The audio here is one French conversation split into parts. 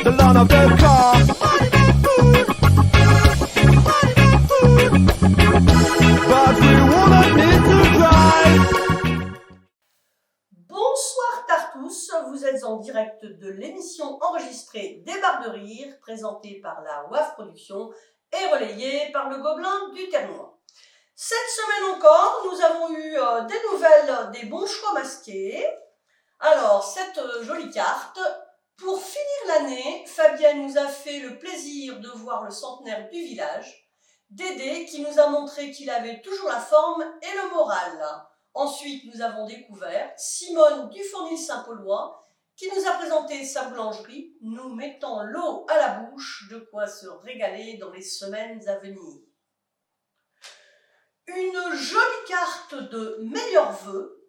the line of the car. But we won't need to drive. Bonsoir Tartous, vous êtes en direct de l'émission enregistrée des Barres de Rire, présentée par la WAF Production et relayée par le Gobelin du Ternois. Cette semaine encore, nous avons eu des nouvelles des bons choix masqués. Alors, cette jolie carte. Pour finir l'année, Fabienne nous a fait le plaisir de voir le centenaire du village. Dédé qui nous a montré qu'il avait toujours la forme et le moral. Ensuite, nous avons découvert Simone du Fournil Saint-Paulois qui nous a présenté sa boulangerie, nous mettant l'eau à la bouche, de quoi se régaler dans les semaines à venir. Une jolie carte de meilleurs vœux.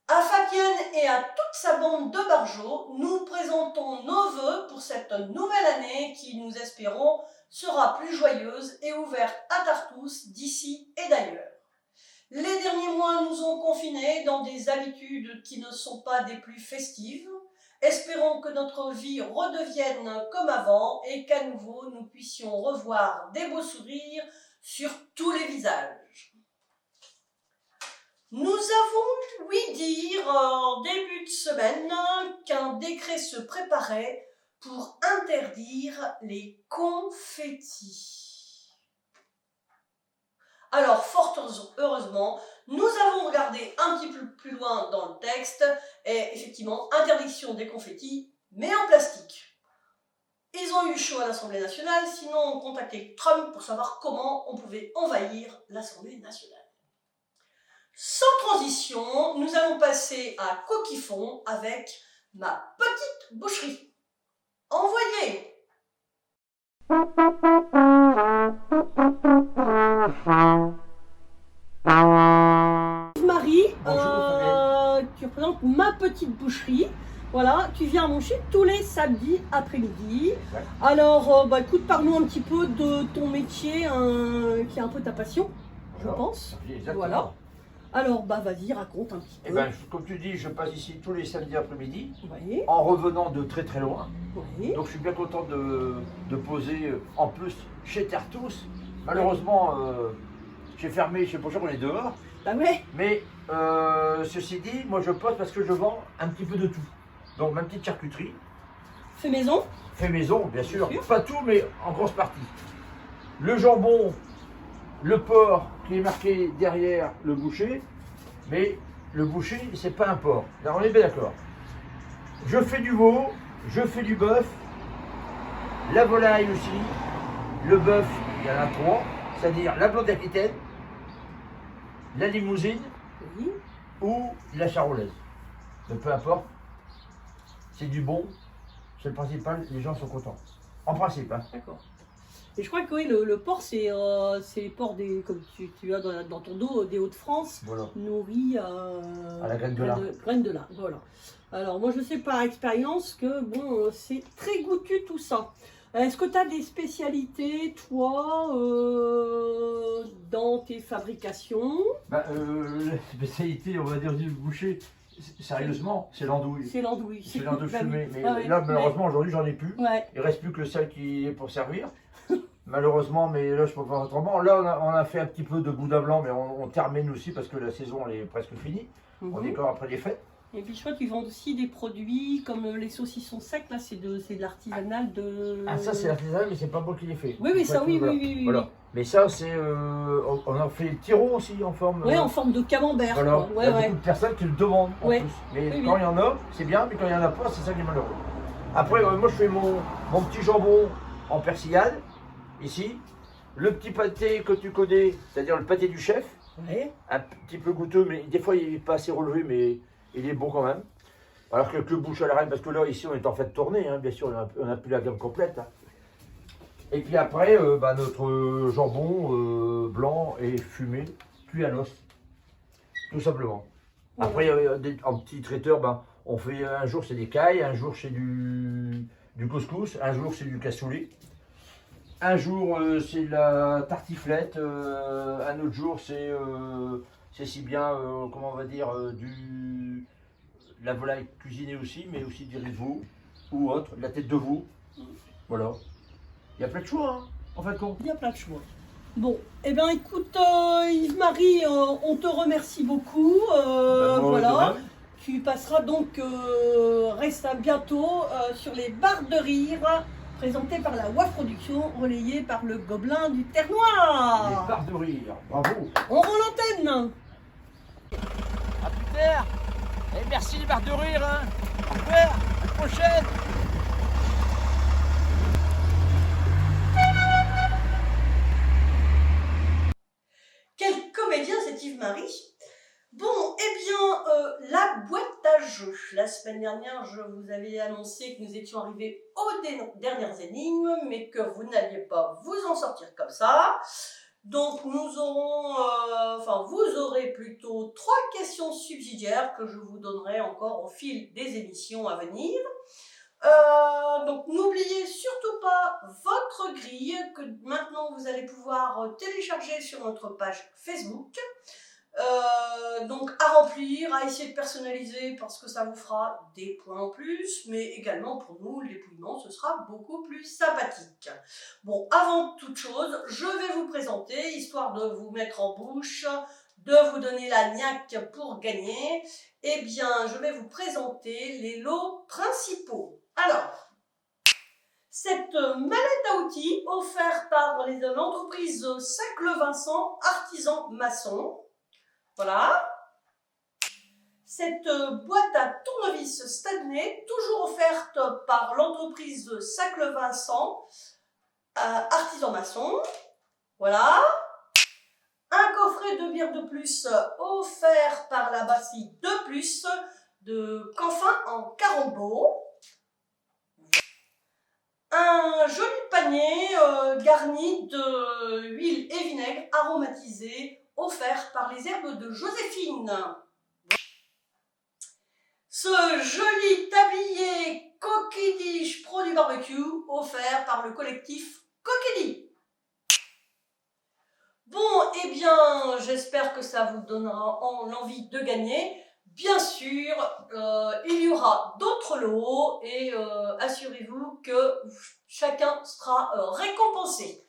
À Fabienne et à toute sa bande de barjots, nous présentons nos vœux pour cette nouvelle année qui, nous espérons, sera plus joyeuse et ouverte à Tartous d'ici et d'ailleurs. Les derniers mois nous ont confinés dans des habitudes qui ne sont pas des plus festives. Espérons que notre vie redevienne comme avant et qu'à nouveau nous puissions revoir des beaux sourires sur tous les visages. Nous avons ouï dire en début de semaine qu'un décret se préparait pour interdire les confettis. Alors, fort heureusement, nous avons regardé un petit peu plus loin dans le texte et effectivement, interdiction des confettis, mais en plastique. Ils ont eu chaud à l'Assemblée nationale, sinon on contactait Trump pour savoir comment on pouvait envahir l'Assemblée nationale. Sans transition, nous allons passer à Coquifond avec ma petite boucherie. Envoyez! Marie, tu représentes ma petite boucherie. Voilà, tu viens à Monchy tous les samedis après-midi. Exact. Alors, écoute, parle-nous un petit peu de ton métier, qui est un peu ta passion, je pense. Exactement. Voilà. Alors, vas-y, raconte un petit peu. Eh ben, comme tu dis, je passe ici tous les samedis après-midi, Oui, en revenant de très très loin. oui. Donc je suis bien content de poser en plus chez Tartous. Malheureusement, j'ai fermé, je sais pas sûr qu'on est dehors. Bah ouais. Mais ceci dit, moi je pose parce que je vends un petit peu de tout. Donc ma petite charcuterie, Fait maison. fait maison bien sûr, Bien sûr. pas tout mais en grosse partie. Le jambon, le porc qui est marqué derrière le boucher, mais le boucher c'est pas un porc. Alors on est bien d'accord. Je fais du veau, je fais du bœuf, la volaille aussi, le bœuf, il y en a trois, c'est-à-dire la blonde d'Aquitaine, la limousine Oui. ou la charolaise. Mais peu importe, c'est du bon, c'est le principal, les gens sont contents. En principe, hein. D'accord. Et je crois que oui, le porc, c'est les porcs comme tu as dans ton dos des Hauts-de-France, Voilà. nourris À la graine de lard. graines de lard. Voilà. Alors moi je sais par expérience que bon, c'est très goûtu tout ça. Est-ce que tu as des spécialités, toi, dans tes fabrications? La spécialité, on va dire, du boucher, sérieusement, c'est l'andouille. C'est l'andouille. C'est l'andouille Bah oui. fumée. Mais Ah ouais. là, malheureusement, aujourd'hui, j'en ai plus. Ouais. Il reste plus que celle qui est pour servir. Malheureusement, mais là, je peux pas faire autrement. Là, on a fait un petit peu de boudin blanc, mais on termine aussi parce que la saison, elle est presque finie. On Mhm. décore après les fêtes. Et puis je crois qu'ils vendent aussi des produits comme les saucissons secs, là c'est de l'artisanal de... Ah, ça, c'est l'artisanal, mais c'est pas moi qui l'ai fait. Oui, oui, ça, Faut oui, être- oui, oui, oui. Voilà. Mais ça, c'est. On a fait le tiron aussi en forme. Ouais, en forme de camembert. Voilà. Quoi. Il Ouais, y a ouais. beaucoup de personnes qui le demandent en Ouais. plus. Mais Oui, quand oui. il y en a, c'est bien, mais quand il n'y en a pas, c'est ça qui est malheureux. Après, moi, je fais mon petit jambon en persillade, ici. Le petit pâté que tu connais, c'est-à-dire le pâté du chef. Ouais. Un petit peu goûteux, mais des fois, il n'est pas assez relevé, mais il est bon quand même. Alors que le bouche à la reine, parce que là, ici, on est en fait tourné, hein, bien sûr, on n'a plus la gamme complète. Hein. Et puis après, notre jambon blanc et fumé, cuit à l'os, tout simplement. Ouais. Après, en petit traiteur, on fait un jour c'est des cailles, un jour c'est du couscous, un jour c'est du cassoulet, un jour c'est de la tartiflette, un autre jour c'est si bien, comment on va dire, de la volaille cuisinée aussi, mais aussi du riz de veau. ou autre, la tête de veau. Voilà. Il y a plein de choix, hein, en fin de compte. Il y a plein de choix. Bon, eh bien écoute, Yves-Marie, on te remercie beaucoup. Voilà. Tu passeras donc, reste à bientôt sur les barres de rire présentées par la WAF Production, relayées par le Gobelin du Les Ternoir. barres de rire, bravo. On rend l'antenne. À plus tard. Et merci les barres de rire, hein. Au revoir, à la prochaine. Quel comédien c'est Yves-Marie. Bon, eh bien, la boîte à jeux. La semaine dernière, je vous avais annoncé que nous étions arrivés aux dernières énigmes, mais que vous n'alliez pas vous en sortir comme ça. Donc, nous aurons, vous aurez plutôt 3 questions subsidiaires que je vous donnerai encore au fil des émissions à venir. Donc, n'oubliez surtout pas votre grille que maintenant vous allez pouvoir télécharger sur notre page Facebook. Donc à remplir, à essayer de personnaliser parce que ça vous fera des points en plus, mais également pour nous, l'épouillement, ce sera beaucoup plus sympathique. Bon, avant toute chose, je vais vous présenter, histoire de vous mettre en bouche, de vous donner la niaque pour gagner, eh bien, je vais vous présenter les lots principaux. Alors, cette mallette à outils offerte par l'entreprise Sac-Le-Vincent, artisan maçon. Voilà. Cette boîte à tournevis Stanley, toujours offerte par l'entreprise Sac-Le-Vincent, artisan maçon. Voilà. Un coffret de bière de plus offert par la brasserie de plus de Canfin en Carambeau. Un joli panier garni de huile et vinaigre aromatisé offert par les herbes de Joséphine. Ce joli tablier coquidiche pro du barbecue offert par le collectif Coquidi. Bon, eh bien, j'espère que ça vous donnera l'envie de gagner. Bien sûr, il y aura d'autres lots et assurez-vous que chacun sera récompensé.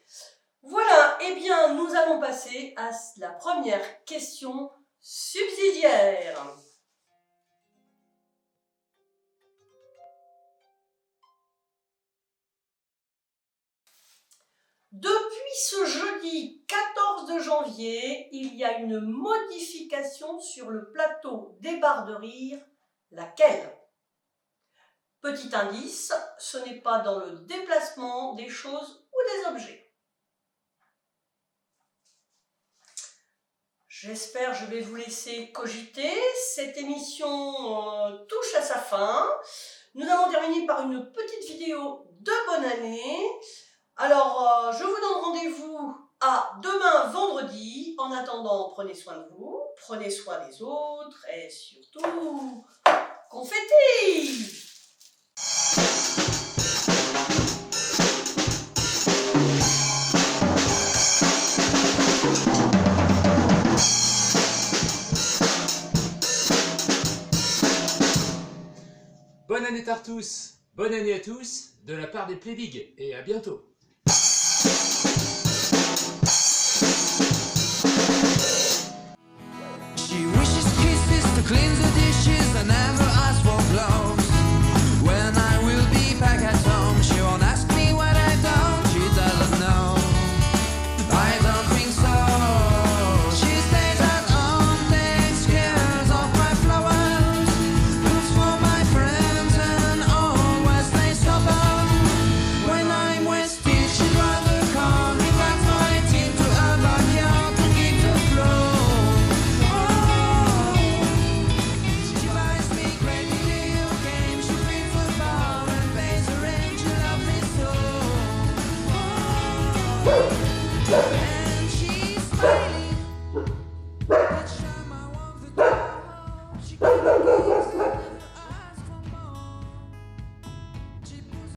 Voilà, eh bien, nous allons passer à la première question subsidiaire. Depuis ce jeudi 14 janvier, il y a une modification sur le plateau des barres de rire. Laquelle? Petit indice, ce n'est pas dans le déplacement des choses ou des objets. J'espère, je vais vous laisser cogiter. Cette émission touche à sa fin. Nous allons terminer par une petite vidéo de bonne année. Alors, je vous donne rendez-vous à demain vendredi. En attendant, prenez soin de vous, prenez soin des autres et surtout, confetti! Bonne année Tartous, bonne année à tous, de la part des Plébigs, et à bientôt.